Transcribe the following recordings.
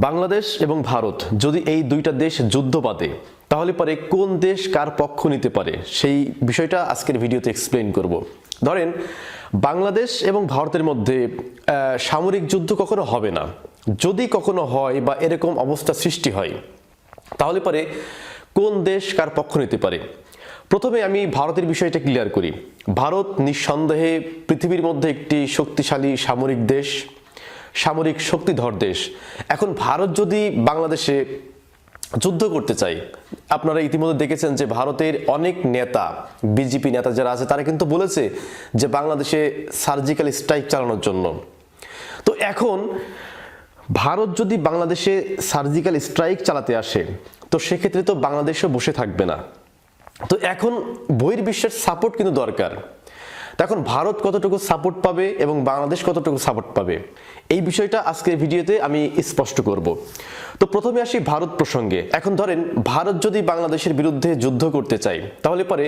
বাংলাদেশ এবং ভারত যদি এই দুইটা দেশ যুদ্ধ বাঁধে তাহলে পরে কোন দেশ কার পক্ষ নিতে পারে সেই বিষয়টা আজকের ভিডিওতে এক্সপ্লেইন করব। ধরেন বাংলাদেশ এবং ভারতের মধ্যে সামরিক যুদ্ধ কখনো হবে না। যদি কখনো হয় বা এরকম অবস্থা সৃষ্টি হয় তাহলে পরে কোন দেশ কার পক্ষ নিতে পারে। প্রথমে আমি ভারতের বিষয়টা ক্লিয়ার করি। ভারত নিঃসন্দেহে পৃথিবীর মধ্যে একটি শক্তিশালী সামরিক দেশ, সামরিক শক্তিধর দেশ। এখন ভারত যদি বাংলাদেশে যুদ্ধ করতে চায়, আপনারা ইতিমধ্যে দেখেছেন যে ভারতের অনেক নেতা, বিজেপি নেতা যারা আছে তারা কিন্তু বলেছে যে বাংলাদেশে সার্জিক্যাল স্ট্রাইক চালানোর জন্য। তো এখন ভারত যদি বাংলাদেশে সার্জিক্যাল স্ট্রাইক চালাতে আসে তো সেক্ষেত্রে তো বাংলাদেশও বসে থাকবে না। তো এখন বহির্বিশ্বের সাপোর্ট কিন্তু দরকার। এখন ভারত কতটুকু সাপোর্ট পাবে এবং বাংলাদেশ কতটুকু সাপোর্ট পাবে এই বিষয়টা আজকের ভিডিওতে আমি স্পষ্ট করব। তো প্রথমে আসি ভারত প্রসঙ্গে। এখন ধরেন ভারত যদি বাংলাদেশের বিরুদ্ধে যুদ্ধ করতে চায় তাহলে পরে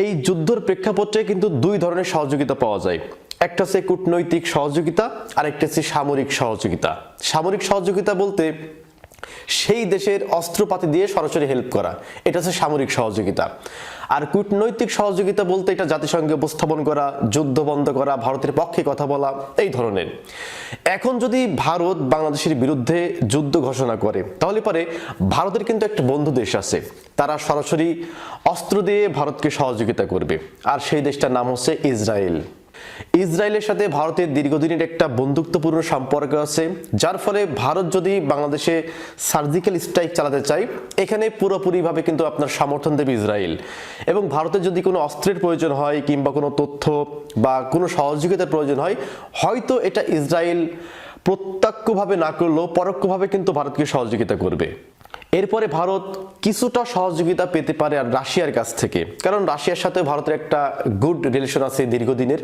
এই যুদ্ধের প্রেক্ষাপটে কিন্তু দুই ধরনের সহযোগিতা পাওয়া যায়। একটা হচ্ছে কূটনৈতিক সহযোগিতা আর একটা হচ্ছে সামরিক সহযোগিতা। সামরিক সহযোগিতা বলতে সেই দেশের অস্ত্রপাতি দিয়ে সরাসরি হেল্প করা, এটা হচ্ছে সামরিক সহযোগিতা। আর কূটনৈতিক সহযোগিতা বলতে এটা জাতিসংঘে উপস্থাপন করা, যুদ্ধ বন্ধ করা, ভারতের পক্ষে কথা বলা, এই ধরনের। এখন যদি ভারত বাংলাদেশের বিরুদ্ধে যুদ্ধ ঘোষণা করে তাহলে পরে ভারতের কিন্তু একটা বন্ধু দেশ আছে, তারা সরাসরি অস্ত্র দিয়ে ভারতকে সহযোগিতা করবে, আর সেই দেশটার নাম হচ্ছে ইসরায়েল। ইসরায়েলের সাথে ভারতের দীর্ঘদিনের একটা বন্ধুত্বপূর্ণ সম্পর্ক আছে, যার ফলে ভারত যদি বাংলাদেশে সার্জিক্যাল স্ট্রাইক চালাতে চায় এখানে পুরোপুরিভাবে কিন্তু আপনার সমর্থন দেবে ইসরায়েল। এবং ভারতের যদি কোনো অস্ত্রের প্রয়োজন হয় কিংবা কোনো তথ্য বা কোনো সহযোগিতার প্রয়োজন হয়, হয়তো এটা ইসরায়েল প্রত্যক্ষভাবে না করলেও পরোক্ষভাবে কিন্তু ভারতকে সহযোগিতা করবে। এরপরে ভারত কিছুটা সহযোগিতা পেতে পারে আর রাশিয়ার কাছ থেকে, কারণ রাশিয়ার সাথে ভারতের একটা গুড রিলেশন আছে দীর্ঘদিনের।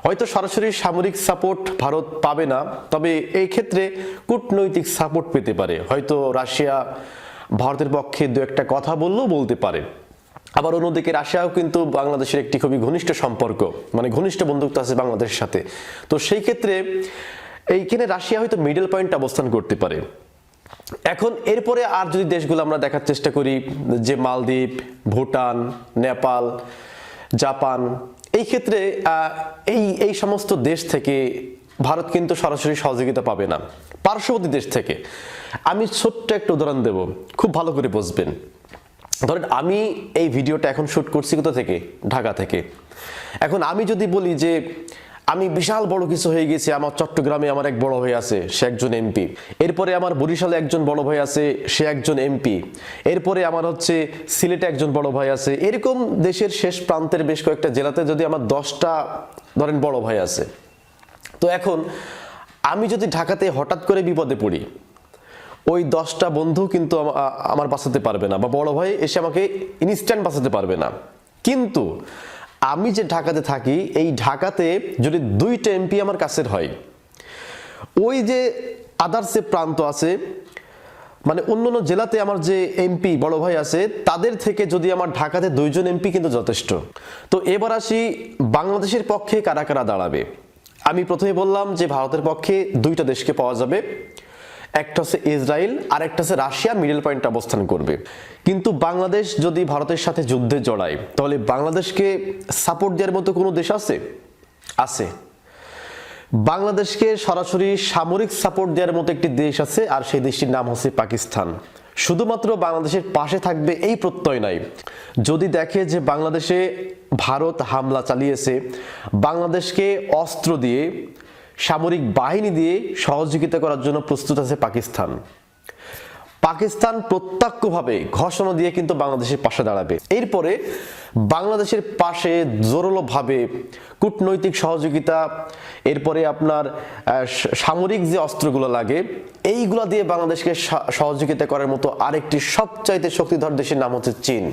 হয়তো সরাসরি সামরিক সাপোর্ট ভারত পাবে না, তবে এই ক্ষেত্রে কূটনৈতিক সাপোর্ট পেতে পারে। হয়তো রাশিয়া ভারতের পক্ষে দু একটা কথা বললেও বলতে পারে। আবার অন্যদিকে রাশিয়াও কিন্তু বাংলাদেশের একটি খুবই ঘনিষ্ঠ সম্পর্ক, মানে ঘনিষ্ঠ বন্ধুত্ব আছে বাংলাদেশের সাথে। তো সেই ক্ষেত্রে এইখানে রাশিয়া হয়তো মিডল পয়েন্ট অবস্থান করতে পারে। এখন এরপরে আর যদি দেশগুলো আমরা দেখার চেষ্টা করি, যে মালদ্বীপ, ভুটান, নেপাল, জাপান, এই ক্ষেত্রে এই সমস্ত দেশ থেকে ভারত কিন্তু সরাসরি সহযোগিতা পাবে না। পার্শ্ববর্তী দেশ থেকে আমি ছোট্ট একটা উদাহরণ দেব, খুব ভালো করে বুঝবেন। ধরেন আমি এই ভিডিওটা এখন শুট করছি কোথা থেকে? ঢাকা থেকে। এখন আমি যদি বলি যে আমি বিশাল বড় কিছু হয়ে গেছি, আমার চট্টগ্রামে আমার এক বড় ভাই আছে, সে একজন এমপি। এরপরে আমার বরিশালে একজন বড় ভাই আছে, সে একজন এমপি। এরপরে আমার হচ্ছে সিলেটে একজন বড় ভাই আছে। এরকম দেশের শেষ প্রান্তের বেশ কয়েকটা জেলাতে যদি আমার 10টা ধরেন বড় ভাই আছে, তো এখন আমি যদি ঢাকাতে হঠাৎ করে বিপদে পড়ি, ওই 10টা বন্ধু কিন্তু আমার বাঁচাতে পারবে না, বা বড় ভাই এসে আমাকে ইনস্ট্যান্ট বাঁচাতে পারবে না। কিন্তু আমি যে ঢাকাতে থাকি, এই ঢাকাতে যদি 2টা এমপি আমার কাছের হয়, ওই যে আদার্স যে প্রান্ত আছে, মানে অন্যান্য জেলাতে আমার যে এমপি বড় ভাই আছে, তাদের থেকে যদি আমার ঢাকাতে 2জন এমপি কিন্তু যথেষ্ট। তো এবার আসি বাংলাদেশের পক্ষে কারা কারা দাঁড়াবে। আমি প্রথমে বললাম যে ভারতের পক্ষে 2টা দেশকে পাওয়া যাবে, একটা হচ্ছে ইসরায়েল আর একটা হচ্ছে রাশিয়া মিডল পয়েন্টে অবস্থান করবে। কিন্তু বাংলাদেশ যদি ভারতের সাথে যুদ্ধে জড়ায় তাহলে বাংলাদেশকে সাপোর্ট দেওয়ার মতো কোনো দেশ আছে? আছে। বাংলাদেশকে সরাসরি সামরিক সাপোর্ট দেওয়ার মতো একটি দেশ আছে, আর সেই দেশটির নাম হচ্ছে পাকিস্তান। শুধুমাত্র বাংলাদেশের পাশে থাকবে এই প্রত্যয় নাই। যদি দেখে যে বাংলাদেশে ভারত হামলা চালিয়েছে, বাংলাদেশকে অস্ত্র দিয়ে, সামরিক বাহিনী দিয়ে সহযোগিতা করার জন্য প্রস্তুত আছে পাকিস্তান। পাকিস্তান প্রত্যক্ষভাবে ঘোষণা দিয়ে কিন্তু বাংলাদেশের পাশে দাঁড়াবে। এরপরে বাংলাদেশের পাশে জোরালোভাবে কূটনৈতিক সহযোগিতা, এরপরে আপনার সামরিক যে অস্ত্রগুলো লাগে এইগুলো দিয়ে বাংলাদেশকে সহযোগিতা করার মতো আরেকটি সবচাইতে শক্তিধর দেশের নাম হচ্ছে চীন।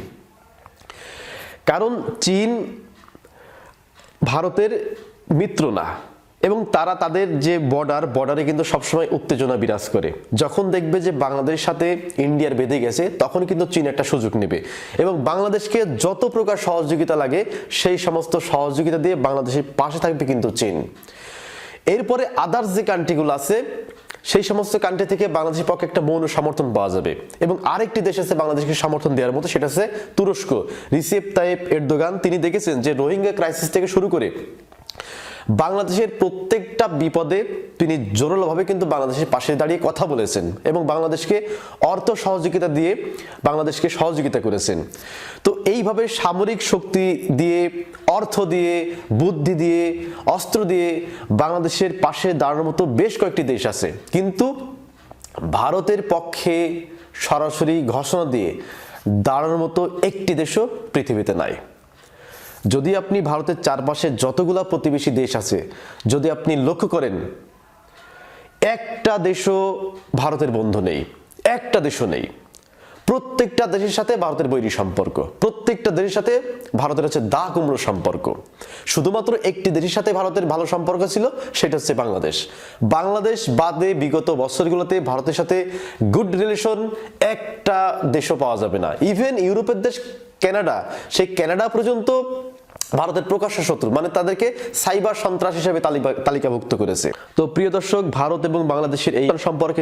কারণ চীন ভারতের মিত্র না, এবং তারা তাদের যে বর্ডারে কিন্তু সবসময় উত্তেজনা বিরাজ করে। যখন দেখবে যে বাংলাদেশের সাথে ইন্ডিয়ার বেঁধে গেছে, তখন কিন্তু চীন একটা সুযোগ নেবে এবং বাংলাদেশকে যত প্রকার সহযোগিতা লাগে সেই সমস্ত সহযোগিতা দিয়ে বাংলাদেশের পাশে থাকবে কিন্তু চীন। এরপরে আদার্স যে কান্ট্রিগুলো আছে সেই সমস্ত কান্ট্রি থেকে বাংলাদেশের পক্ষে একটা মৌন সমর্থন পাওয়া যাবে। এবং আরেকটি দেশ আছে বাংলাদেশকে সমর্থন দেওয়ার মতো, সেটা হচ্ছে তুরস্ক। রিসেপ তাইয়েপ এরদোগান তিনি দেখেছেন যে রোহিঙ্গা ক্রাইসিস থেকে শুরু করে বাংলাদেশের প্রত্যেকটা বিপদে তিনি জোরালোভাবে কিন্তু বাংলাদেশের পাশে দাঁড়িয়ে কথা বলেছেন এবং বাংলাদেশকে অর্থ সহযোগিতা দিয়ে বাংলাদেশকে সহযোগিতা করেছেন। তো এইভাবে সামরিক শক্তি দিয়ে, অর্থ দিয়ে, বুদ্ধি দিয়ে, অস্ত্র দিয়ে বাংলাদেশের পাশে দাঁড়ানোর মতো বেশ কয়েকটি দেশ আছে, কিন্তু ভারতের পক্ষে সরাসরি ঘোষণা দিয়ে দাঁড়ানোর মতো একটি দেশও পৃথিবীতে নাই। যদি আপনি ভারতের চারপাশে যতগুলা প্রতিবেশী দেশ আছে যদি আপনি লক্ষ্য করেন, একটা দেশও ভারতের বন্ধু নেই, একটা দেশও নেই। প্রত্যেকটা দেশের সাথে ভারতের বৈরী সম্পর্ক, প্রত্যেকটা দেশের সাথে ভারতের হচ্ছে দা কুমড়ো সম্পর্ক। শুধুমাত্র একটি দেশের সাথে ভারতের ভালো সম্পর্ক ছিল, সেটা হচ্ছে বাংলাদেশ। বাংলাদেশ বাদে বিগত বছরগুলোতে ভারতের সাথে গুড রিলেশন একটা দেশও পাওয়া যাবে না। ইভেন ইউরোপের দেশ কানাডা, সেই কানাডা পর্যন্ত ভারতের প্রকাশ্য শত্রু, মানে তাদেরকে সাইবার সন্ত্রাস হিসেবে তালিকাভুক্ত করেছে। তো প্রিয় দর্শক, ভারত এবং বাংলাদেশের এই সম্পর্কে